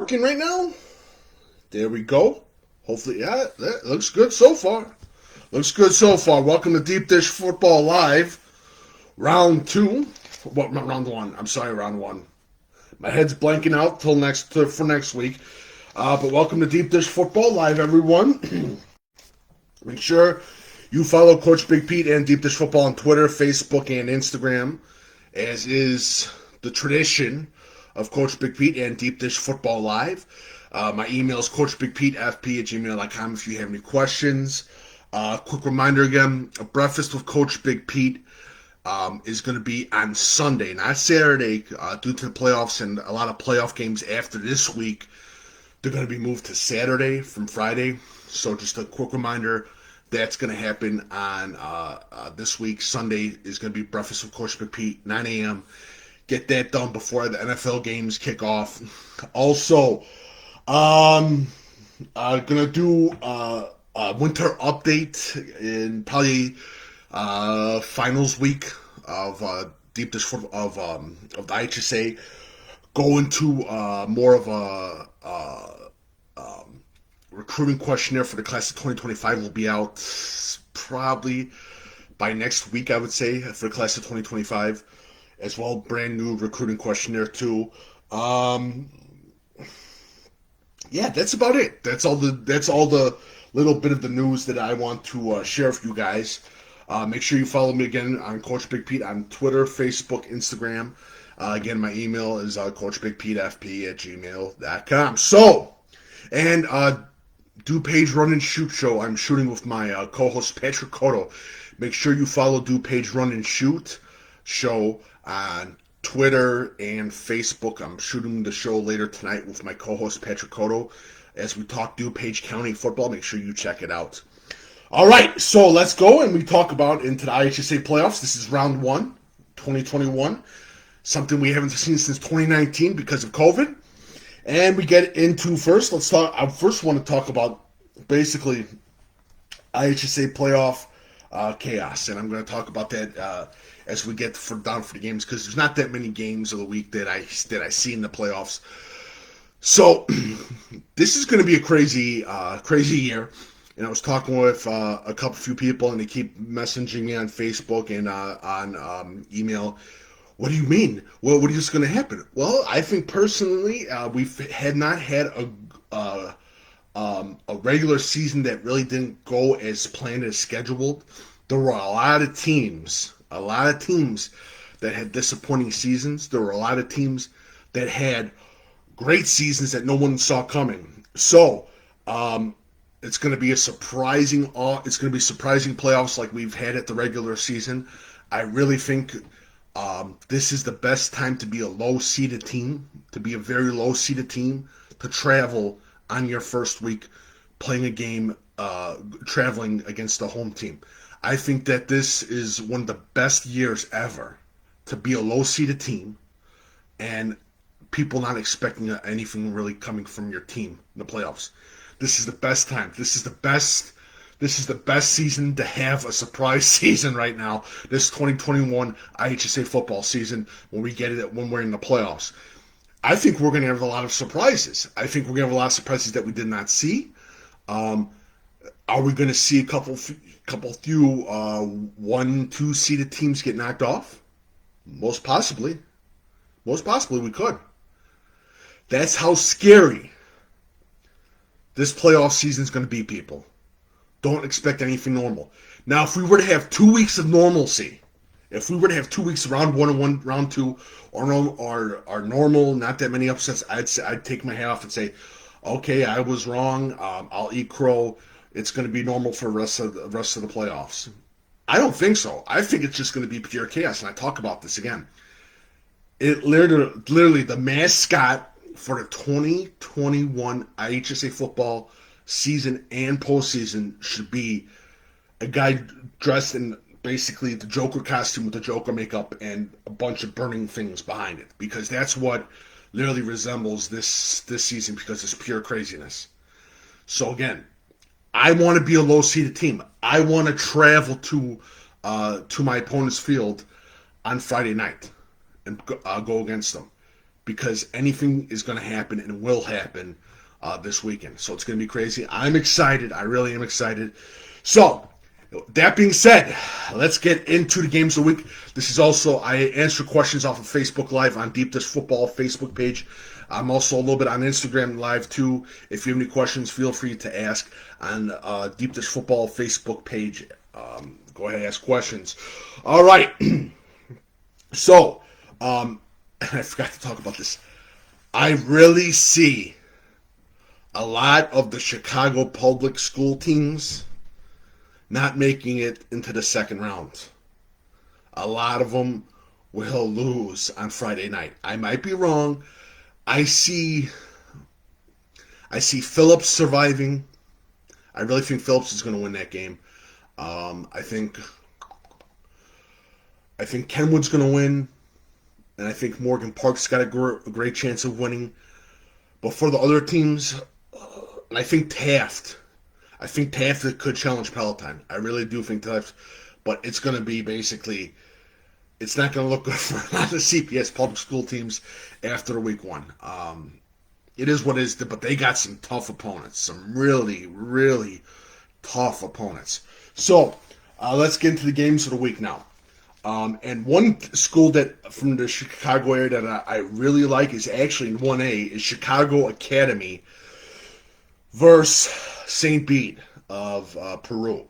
Working right now. There we go. Hopefully, yeah, that looks good so far. Looks good so far. Welcome to Deep Dish Football Live, round two. What, not round one? I'm sorry, round one. My head's blanking out for next week. But welcome to Deep Dish Football Live, everyone. Make sure you follow Coach Big Pete and Deep Dish Football on Twitter, Facebook, and Instagram, as is the tradition of Coach Big Pete and Deep Dish Football Live. My email is coachbigpetefp@gmail.com if you have any questions. Quick reminder again, a breakfast with Coach Big Pete is going to be on Sunday, not Saturday, due to the playoffs and a lot of playoff games after this week. They're going to be moved to Saturday from Friday. So just a quick reminder, that's going to happen on this week. Sunday is going to be breakfast with Coach Big Pete, 9 a.m. Get that done before the NFL games kick off. Also, gonna do a winter update in probably finals week of deep dish of the IHSA. Go into more of a recruiting questionnaire for the class of 2025 will be out probably by next week, I would say, for the class of 2025. As well, brand new recruiting questionnaire too. Yeah, that's about it. That's all the little bit of the news that I want to share with you guys. Make sure you follow me again on Coach Big Pete on Twitter, Facebook, Instagram. Again, my email is coachbigpetefp@gmail.com. So, and DuPage Run and Shoot show. I'm shooting with my co-host Patrick Cotto. Make sure you follow DuPage Run and Shoot show on Twitter and Facebook. I'm shooting the show later tonight with my co-host Patrick Cotto as we talk DuPage County football. Make sure you check it out. All right, so let's go and we talk about into the IHSA playoffs. This is round 1, 2021. Something we haven't seen since 2019 because of COVID. And we get into first. I first want to talk about basically IHSA playoff chaos, and I'm going to talk about that as we get down for the games, because there's not that many games of the week that I see in the playoffs. So this is going to be a crazy year. And I was talking with a few people, and they keep messaging me on Facebook and on email. What do you mean? Well, what is going to happen? Well, I think personally, had not had a regular season that really didn't go as planned as scheduled. There were a lot of teams that had disappointing seasons. There were a lot of teams that had great seasons that no one saw coming. So, it's going to be surprising playoffs like we've had at the regular season. I really think this is the best time to be a low-seeded team, to be a very low-seeded team, to travel on your first week playing a game, traveling against the home team. I think that this is one of the best years ever to be a low-seeded team and people not expecting anything really coming from your team in the playoffs. This is the best time. This is the best season to have a surprise season right now. This 2021 IHSA football season when we're in the playoffs. I think we're going to have a lot of surprises. I think we're going to have a lot of surprises that we did not see. Are we going to see a couple few 1-2 seeded teams get knocked off? Most possibly we could. That's how scary this playoff season is going to be, people. Don't expect anything normal. Now, if we were to have 2 weeks of normalcy, if we were to have 2 weeks of round 1 and round 2, or normal, not that many upsets, I'd take my hat off and say, okay, I was wrong. I'll eat crow. It's going to be normal for the rest of the playoffs. I don't think so. I think it's just going to be pure chaos, and I talk about this again. It literally the mascot for the 2021 IHSA football season and postseason should be a guy dressed in basically the Joker costume with the Joker makeup and a bunch of burning things behind it, because that's what literally resembles this season, because it's pure craziness. So again, I want to be a low-seeded team. I want to travel to my opponent's field on Friday night and go against them. because anything is going to happen and will happen this weekend. So it's going to be crazy. I'm excited. I really am excited. So, that being said, let's get into the games of the week. This is also, I answer questions off of Facebook Live on Deep Dish Football Facebook page. I'm also a little bit on Instagram Live too. If you have any questions, feel free to ask on Deep Dish Football Facebook page. Go ahead and ask questions. All right. So, I forgot to talk about this. I really see a lot of the Chicago public school teams not making it into the second round. A lot of them will lose on Friday night. I might be wrong. I see Phillips surviving. I really think Phillips is going to win that game. I think Kenwood's going to win, and I think Morgan Park's got a great chance of winning. But for the other teams, I think Taft could challenge Palatine. I really do think Taft, but it's going to be basically, it's not going to look good for a lot of CPS public school teams after week one. It is what it is, but they got some tough opponents, some really, really tough opponents. So let's get into the games of the week now. And one school that from the Chicago area that I really like is actually in 1A is Chicago Academy versus St. Bede of Peru.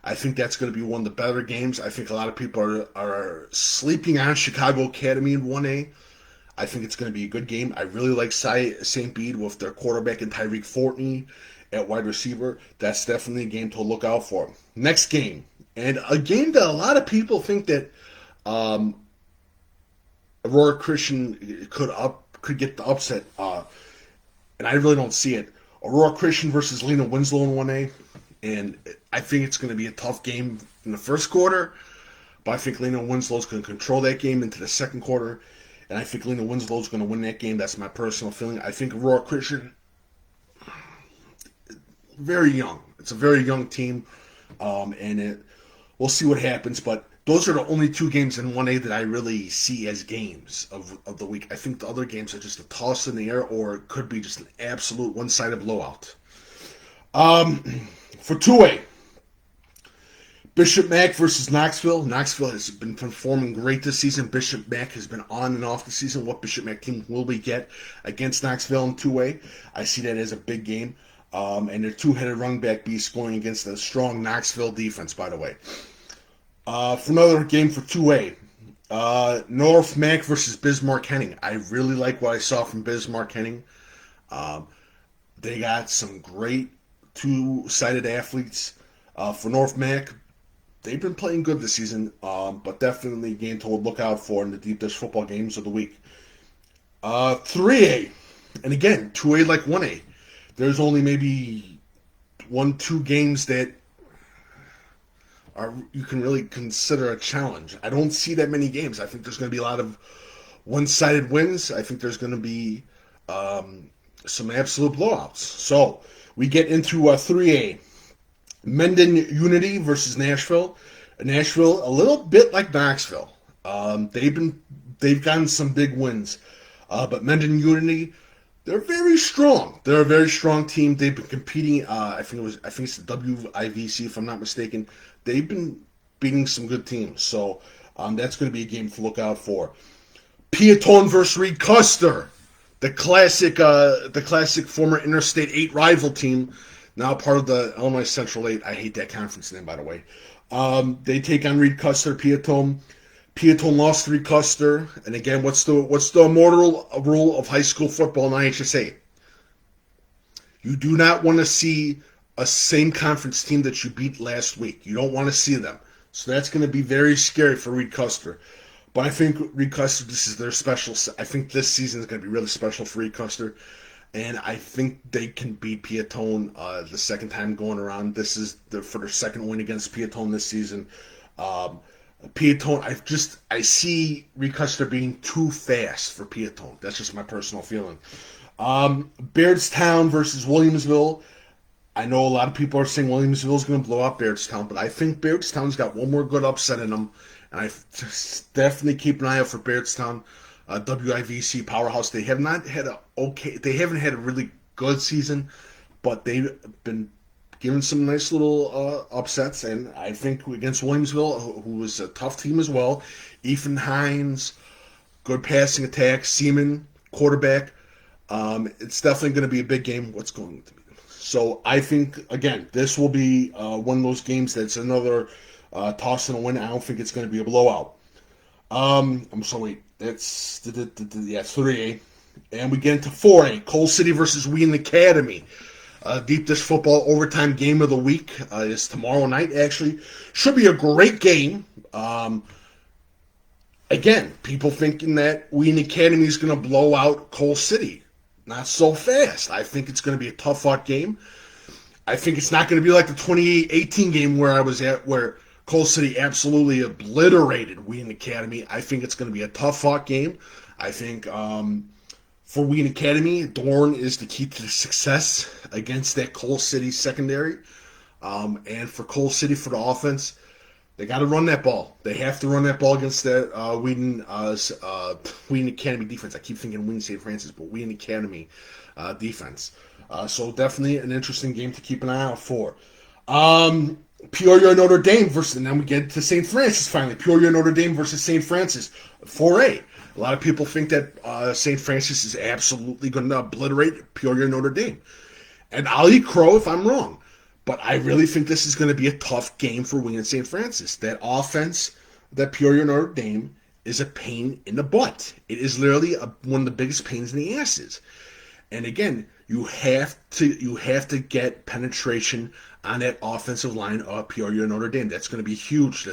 I think that's going to be one of the better games. I think a lot of people are sleeping on Chicago Academy in 1A. I think it's going to be a good game. I really like St. Bede with their quarterback and Tyreek Fortney at wide receiver. That's definitely a game to look out for. Next game, and a game that a lot of people think that Aurora Christian could get the upset, and I really don't see it. Aurora Christian versus Lena Winslow in 1A, and I think it's going to be a tough game in the first quarter, but I think Lena Winslow is going to control that game into the second quarter, and I think Lena Winslow is going to win that game. That's my personal feeling. I think Aurora Christian, very young. It's a very young team, and we'll see what happens, but those are the only two games in 1A that I really see as games of the week. I think the other games are just a toss in the air or it could be just an absolute one-sided blowout. For 2A, Bishop Mack versus Knoxville. Knoxville has been performing great this season. Bishop Mack has been on and off the season. What Bishop Mack team will we get against Knoxville in 2A? I see that as a big game. And their two-headed running back beast going against a strong Knoxville defense, by the way. For another game for 2A, North Mac versus Bismarck Henning. I really like what I saw from Bismarck Henning. They got some great two-sided athletes. For North Mac, they've been playing good this season, but definitely a game to look out for in the Deep Dish Football games of the week. 3A, and again, 2A like 1A. There's only maybe 1-2 games that you can really consider a challenge. I don't see that many games. I think there's going to be a lot of one-sided wins. I think there's going to be some absolute blowouts. So we get into 3A. Mendon Unity versus Nashville. Nashville, a little bit like Knoxville. They've gotten some big wins. But Mendon Unity, they're very strong. They're a very strong team. They've been competing. I think it's the WIVC, if I'm not mistaken. They've been beating some good teams. So that's going to be a game to look out for. Peatone versus Reed Custer, the classic former Interstate 8 rival team, now part of the Illinois Central 8. I hate that conference name, by the way. They take on Reed Custer. Peatone lost to Reed Custer. And again, what's the immortal rule of high school football in IHSA? You do not want to see a same conference team that you beat last week. You don't want to see them. So that's going to be very scary for Reed Custer. But I think Reed Custer, this is their special. I think this season is going to be really special for Reed Custer. And I think they can beat Peatone the second time going around. This is for their second win against Peatone this season. Peatone, I see Reed Custer being too fast for Peatone. That's just my personal feeling. Bairdstown versus Williamsville. I know a lot of people are saying Williamsville is going to blow up Bairdstown, but I think Bairdstown's got one more good upset in them, and I definitely keep an eye out for Bairdstown. WIVC powerhouse. They have not had they haven't had a really good season, but they've been given some nice little upsets. And I think against Williamsville, who was a tough team as well, Ethan Hines, good passing attack, Seaman, quarterback. It's definitely going to be a big game. What's going to be? So I think, again, this will be one of those games that's another toss and a win. I don't think it's going to be a blowout. I'm sorry, that's 3A. And we get into 4A, Coal City versus Wheaton Academy. Deep Dish Football overtime game of the week is tomorrow night, actually. Should be a great game. Again, people thinking that Wheaton Academy is going to blow out Coal City. Not so fast. I think it's going to be a tough-fought game. I think it's not going to be like the 2018 game where I was at, where Coal City absolutely obliterated Wheaton Academy. I think it's going to be a tough-fought game. I think for Wheaton Academy, Dorn is the key to success against that Coal City secondary. And for Coal City, for the offense, they got to run that ball. They have to run that ball against that Wheaton Academy defense. I keep thinking Wheaton St. Francis, but Wheaton Academy defense. So definitely an interesting game to keep an eye out for. Peoria Notre Dame versus, and then we get to St. Francis finally. Peoria Notre Dame versus St. Francis, 4A. A lot of people think that St. Francis is absolutely going to obliterate Peoria Notre Dame. And I'll eat crow if I'm wrong. But I really think this is going to be a tough game for Wheaton St. Francis. That offense, that Peoria Notre Dame, is a pain in the butt. It is literally one of the biggest pains in the asses. And again, you have to get penetration on that offensive line of Peoria Notre Dame. That's going to be huge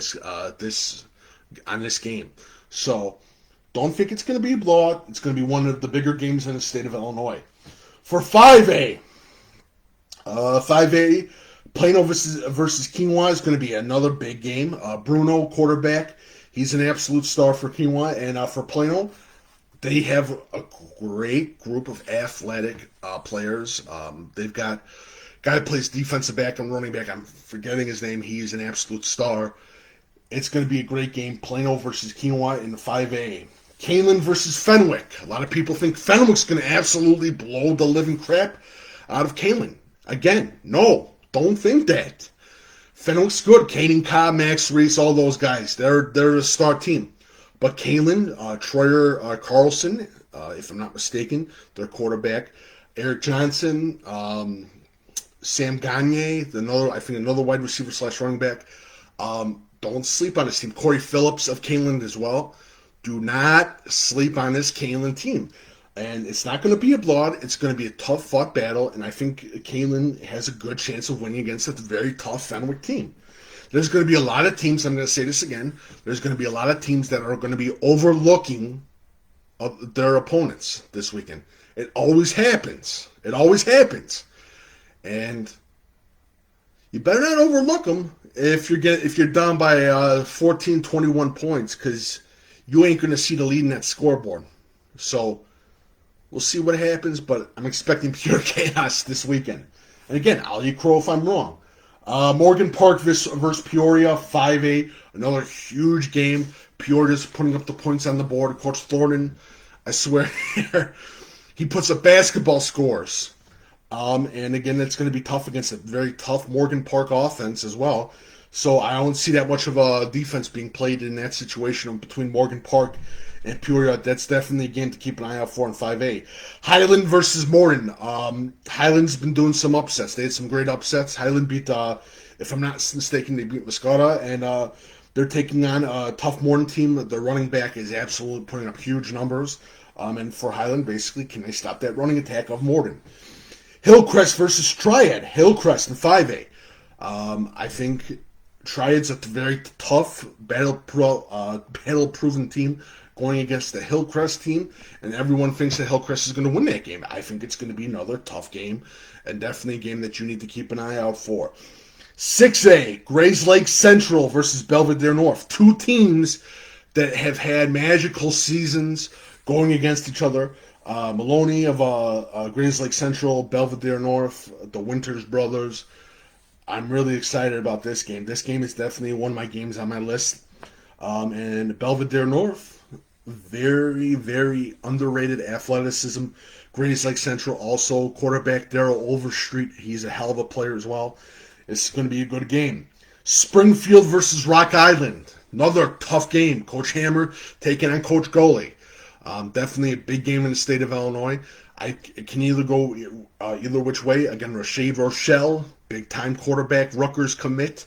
on this game. So don't think it's going to be a blowout. It's going to be one of the bigger games in the state of Illinois. For 5A. 5A, Plano versus Quinoa is going to be another big game. Bruno, quarterback, he's an absolute star for Quinoa. And for Plano, they have a great group of athletic players. They've got a guy who plays defensive back and running back. I'm forgetting his name. He's an absolute star. It's going to be a great game. Plano versus Quinoa in the 5A. Canelan versus Fenwick. A lot of people think Fenwick's going to absolutely blow the living crap out of Canelan. Again, no, don't think that. Fenwick's good. Caden Cobb, Max Reese, all those guys. They're a star team. But Canelan, Troyer Carlson, if I'm not mistaken, their quarterback. Eric Johnson, Sam Gagne, another wide receiver / running back. Don't sleep on this team. Corey Phillips of Canelan as well. Do not sleep on this Canelan team. And it's not going to be a blowout. It's going to be a tough-fought battle, and I think Canelan has a good chance of winning against a very tough Fenwick team. There's going to be a lot of teams, I'm going to say this again, there's going to be a lot of teams that are going to be overlooking their opponents this weekend. It always happens. It always happens. And you better not overlook them if you're down by 14, 21 points, because you ain't going to see the lead in that scoreboard. So we'll see what happens, but I'm expecting pure chaos this weekend. And again, I'll eat crow if I'm wrong. Morgan Park versus Peoria, 5A, another huge game. Peoria's putting up the points on the board. Coach Thornton, I swear, he puts up basketball scores. And again, it's going to be tough against a very tough Morgan Park offense as well. So I don't see that much of a defense being played in that situation between Morgan Park and Peoria. That's definitely a game to keep an eye out for in 5A. Highland versus Morton. Highland's been doing some upsets. They had some great upsets. Highland beat, if I'm not mistaken, they beat Muscata, and they're taking on a tough Morton team. Their running back is absolutely putting up huge numbers. And for Highland, basically, can they stop that running attack of Morton? Hillcrest versus Triad. Hillcrest in 5A. I think Triad's a very tough, battle-proven team going against the Hillcrest team, and everyone thinks that Hillcrest is going to win that game. I think it's going to be another tough game, and definitely a game that you need to keep an eye out for. 6A, Grays Lake Central versus Belvedere North. Two teams that have had magical seasons going against each other. Maloney of Grays Lake Central, Belvedere North, the Winters brothers. I'm really excited about this game. This game is definitely one of my games on my list. And Belvedere North, very, very underrated athleticism. Grays Lake Central also. Quarterback Darrell Overstreet, he's a hell of a player as well. It's going to be a good game. Springfield versus Rock Island. Another tough game. Coach Hammer taking on Coach Goley. Definitely a big game in the state of Illinois. It can either go either which way. Again, Rashad Rochelle, big-time quarterback, Rutgers commit,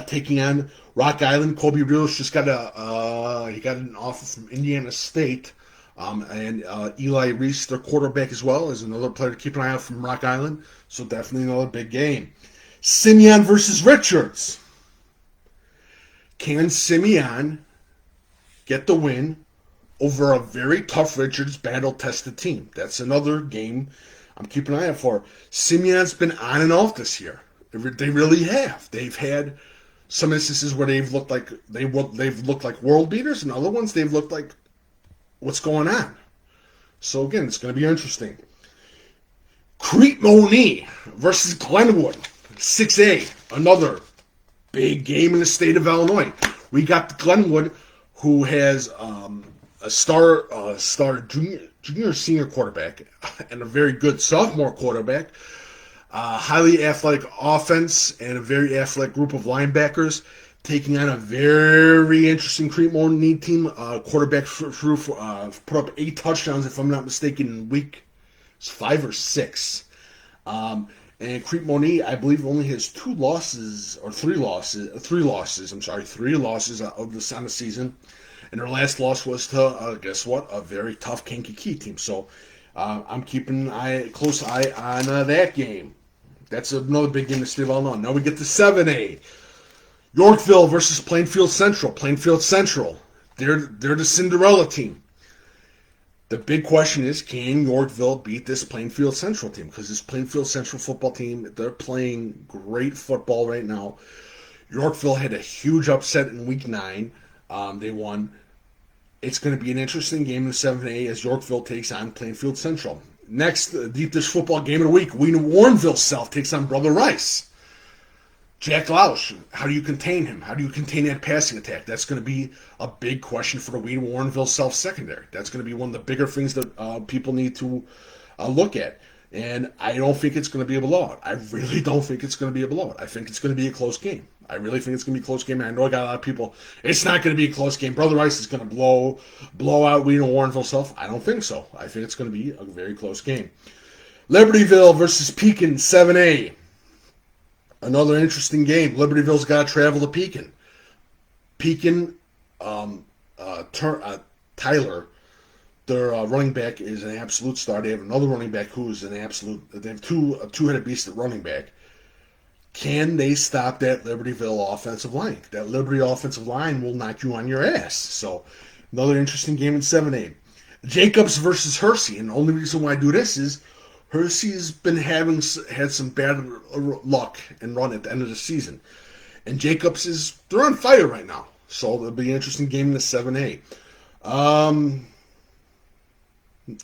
taking on Rock Island. Kobe Rios just got he got an offer from Indiana State. And Eli Reese, their quarterback as well, is another player to keep an eye out from Rock Island. So definitely another big game. Simeon versus Richards. Can Simeon get the win over a very tough Richards battle-tested team? That's another game I'm keeping an eye out for. Simeon's been on and off this year. They really have. They've had some instances where they've looked like world beaters, and other ones they've looked like what's going on. So again, it's going to be interesting. Crete Monee versus Glenwood, 6A, another big game in the state of Illinois. We got Glenwood, who has a star junior senior quarterback and a very good sophomore quarterback, highly athletic offense, and a very athletic group of linebackers, taking on a very interesting Crete Monee team. Quarterback put up 8 touchdowns, if I'm not mistaken, in week 5 or 6. And Crete Monee, I believe, only has 3 losses on the season. And their last loss was to, guess what, a very tough Kankakee team. So I'm keeping a close eye on that game. That's another big game in the state of Illinois. Now we get to 7A. Yorkville versus Plainfield Central. Plainfield Central, they're the Cinderella team. The big question is, can Yorkville beat this Plainfield Central team? Because this Plainfield Central football team, they're playing great football right now. Yorkville had a huge upset in Week 9. They won. It's going to be an interesting game in 7A as Yorkville takes on Plainfield Central. Next, the deep dish football game of the week, Warrenville South takes on Brother Rice. Jack Lausch, how do you contain him? How do you contain that passing attack? That's going to be a big question for the Warrenville South secondary. That's going to be one of the bigger things that people need to look at. And I don't think it's going to be a blowout. I really don't think it's going to be a blowout. I think it's going to be a close game. I really think it's going to be a close game. I know I got a lot of people, it's not going to be a close game. Brother Rice is going to blow out Warrenville South. I don't think so. I think it's going to be a very close game. Libertyville versus Pekin, 7A. Another interesting game. Libertyville's got to travel to Pekin. Pekin, Tyler, their running back is an absolute star. They have another running back who is an absolute. They have a two-headed beast at running back. Can they stop that Libertyville offensive line? That Liberty offensive line will knock you on your ass. So, another interesting game in 7A. Jacobs versus Hersey. And the only reason why I do this is Hersey's had some bad luck and run at the end of the season. And Jacobs they're on fire right now. So it'll be an interesting game in the 7A.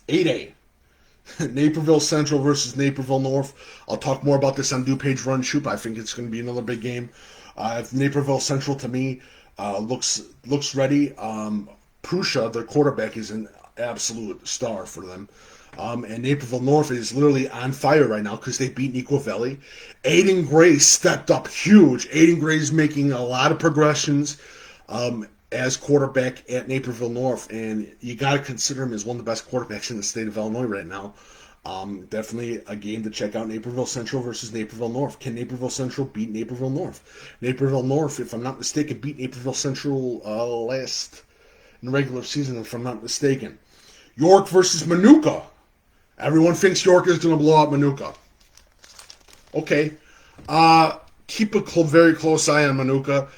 8A. Naperville Central versus Naperville North. I'll talk more about this on DuPage Run Shoot. I think it's going to be another big game. Naperville Central, to me, looks ready. Prusha, their quarterback, is an absolute star for them. And Naperville North is literally on fire right now because they beat Equal Valley. Aiden Gray stepped up huge. Aiden Gray is making a lot of progressions as quarterback at Naperville North, and you got to consider him as one of the best quarterbacks in the state of Illinois right now. Definitely a game to check out, Naperville Central versus Naperville North. Can Naperville Central beat Naperville North? Naperville North, if I'm not mistaken, beat Naperville Central last in the regular season, if I'm not mistaken. York versus Manuka. Everyone thinks York is going to blow out Manuka. Okay. Keep a very close eye on Manuka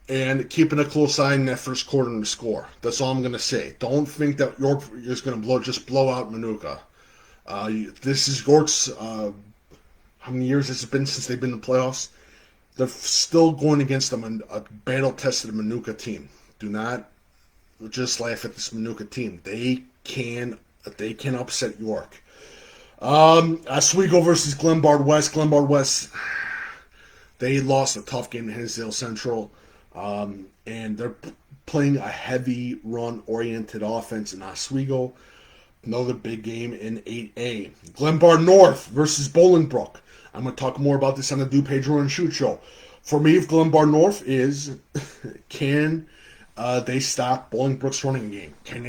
and keeping a close eye in that first quarter in the score. That's all I'm going to say. Don't think that York is going to blow out Manuka. This is York's, how many years has it been since they've been in the playoffs? They're still going against a battle-tested Manuka team. Do not just laugh at this Manuka team. They can upset York. Oswego versus Glenbard West. Glenbard West, they lost a tough game to Hinsdale Central. And they're playing a heavy run-oriented offense in Oswego. Another big game in 8A. Glenbard North versus Bolingbrook. I'm going to talk more about this on the DuPage Run and Shoot show. For me, if Glenbard North is, can they stop Bolingbrook's running game? Can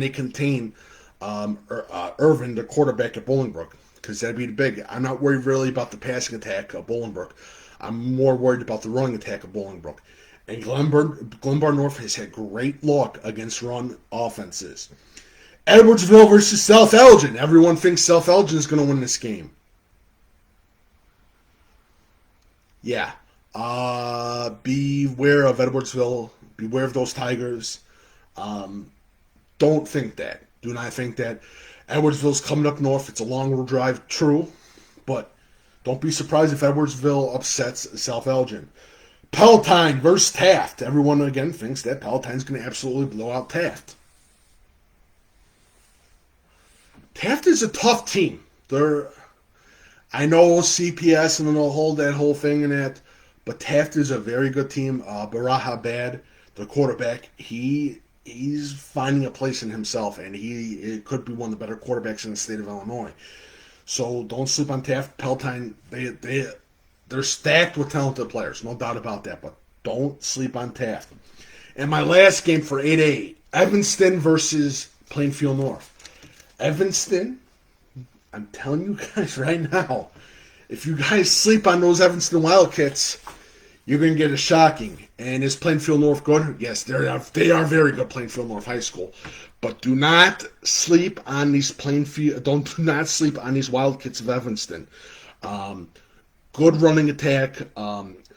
they contain Irvin, the quarterback at Bolingbrook? Because that'd be big. I'm not worried really about the passing attack of Bolingbrook. I'm more worried about the running attack of Bolingbrook. And Glenbard North has had great luck against run offenses. Edwardsville versus South Elgin. Everyone thinks South Elgin is going to win this game. Yeah. Beware of Edwardsville. Beware of those Tigers. Don't think that. Do not think that. Edwardsville's coming up north. It's a long road drive, true. But don't be surprised if Edwardsville upsets South Elgin. Palatine versus Taft. Everyone, again, thinks that Palatine's going to absolutely blow out Taft. Taft is a tough team. I know CPS and that whole thing and that, but Taft is a very good team. Baraha Bad, the quarterback, he's finding a place in himself, and he could be one of the better quarterbacks in the state of Illinois. So don't sleep on Taft. Palatine, they're stacked with talented players, no doubt about that, but don't sleep on Taft. And my last game for 8A, Evanston versus Plainfield North. Evanston, I'm telling you guys right now, if you guys sleep on those Evanston Wildcats, you're going to get a shocking. And is Plainfield North good? Yes, they are very good, Plainfield North High School. But do not sleep on these do not sleep on these Wildcats of Evanston. Good running attack.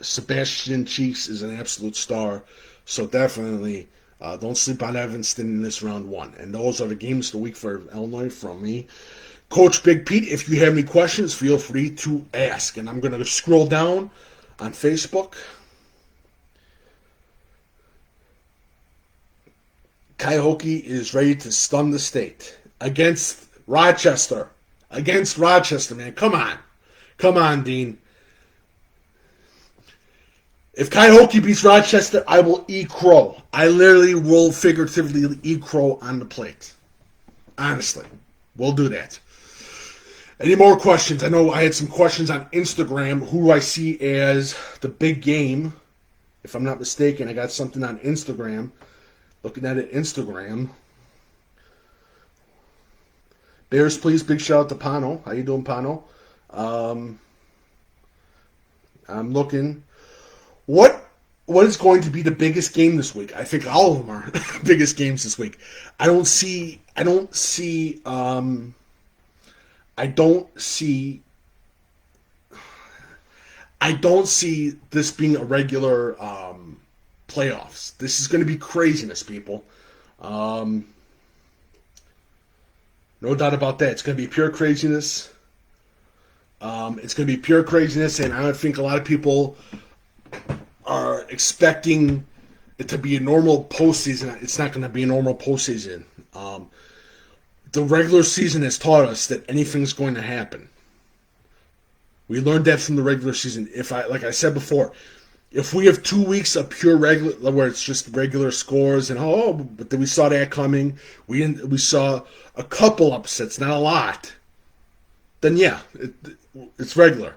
Sebastian Cheeks is an absolute star. So definitely don't sleep on Evanston in this round one. And those are the games of the week for Illinois from me. Coach Big Pete, if you have any questions, feel free to ask. And I'm going to scroll down on Facebook. Cuyahoga is ready to stun the state against Rochester. Against Rochester, man. Come on. Come on, Dean. If Cuyahoga beats Rochester, I will eat crow. I literally will figuratively eat crow on the plate. Honestly. We'll do that. Any more questions? I know I had some questions on Instagram. Who do I see as the big game? If I'm not mistaken, I got something on Instagram. Looking at it, Instagram. Bears, please. Big shout out to Pano. How you doing, Pano? I'm looking. What is going to be the biggest game this week? I think all of them are biggest games this week. I don't see this being a regular playoffs. This is going to be craziness, people. No doubt about that. It's going to be pure craziness. And I don't think a lot of people are expecting it to be a normal postseason. It's not going to be a normal postseason. The regular season has taught us that anything's going to happen. We learned that from the regular season. Like I said before, if we have 2 weeks of pure regular, where it's just regular scores but then we saw that coming. We saw a couple upsets, not a lot. Then yeah, it's regular.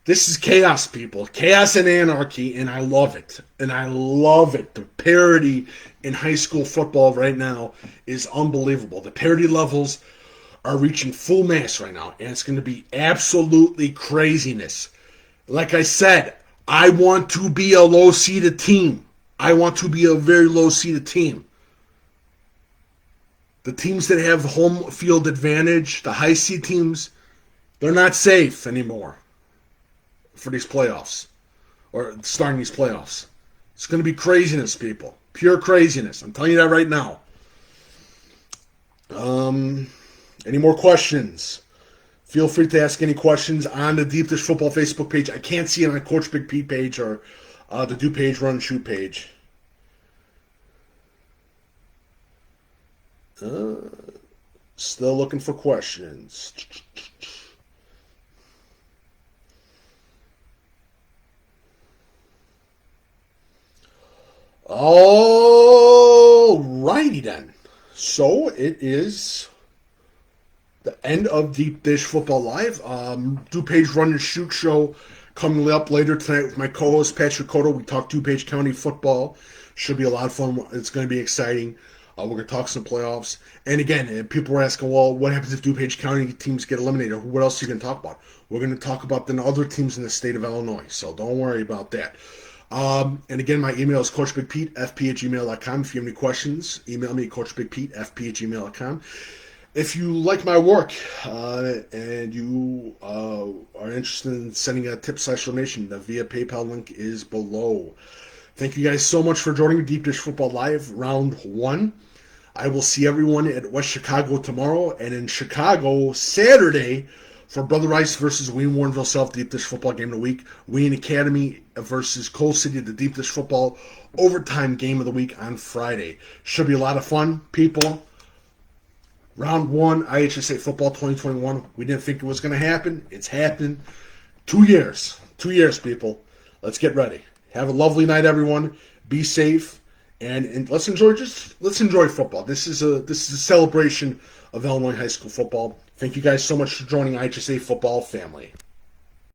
This is chaos, people. Chaos and anarchy, and I love it. The parity in high school football right now is unbelievable. The parity levels are reaching full mass right now, and it's going to be absolutely craziness. Like I said, I want to be a low-seeded team. I want to be a very low-seeded team. The teams that have home field advantage, the high-seed teams, they're not safe anymore for these playoffs, or starting these playoffs. It's going to be craziness, people. Pure craziness. I'm telling you that right now. Any more questions? Feel free to ask any questions on the Deep Dish Football Facebook page. I can't see it on Coach Big Pete page or the DuPage Run and Shoot page. Still looking for questions. All righty then. So it is the end of Deep Dish Football Live. DuPage Run and Shoot show coming up later tonight with my co-host Patrick Cotto. We talk DuPage County football. Should be a lot of fun. It's going to be exciting. We're going to talk some playoffs. And again, people were asking, well, what happens if DuPage County teams get eliminated? What else are you going to talk about? We're going to talk about the other teams in the state of Illinois. So don't worry about that. And again, my email is CoachBigPete, fp@gmail.com. If you have any questions, email me at CoachBigPete, fp@gmail.com. If you like my work and you are interested in sending a tip/donation, the via PayPal link is below. Thank you guys so much for joining me. Deep Dish Football Live, round 1. I will see everyone at West Chicago tomorrow, and in Chicago Saturday for Brother Rice versus Wayne Warrenville South Deep Dish Football Game of the Week. Wayne Academy versus Coal City, the Deep Dish Football Overtime Game of the Week on Friday. Should be a lot of fun, people. Round 1, IHSA Football 2021. We didn't think it was going to happen. It's happened. 2 years. 2 years, people. Let's get ready. Have a lovely night, everyone. Be safe, and let's enjoy football. This is a celebration of Illinois high school football. Thank you guys so much for joining IHSA Football family.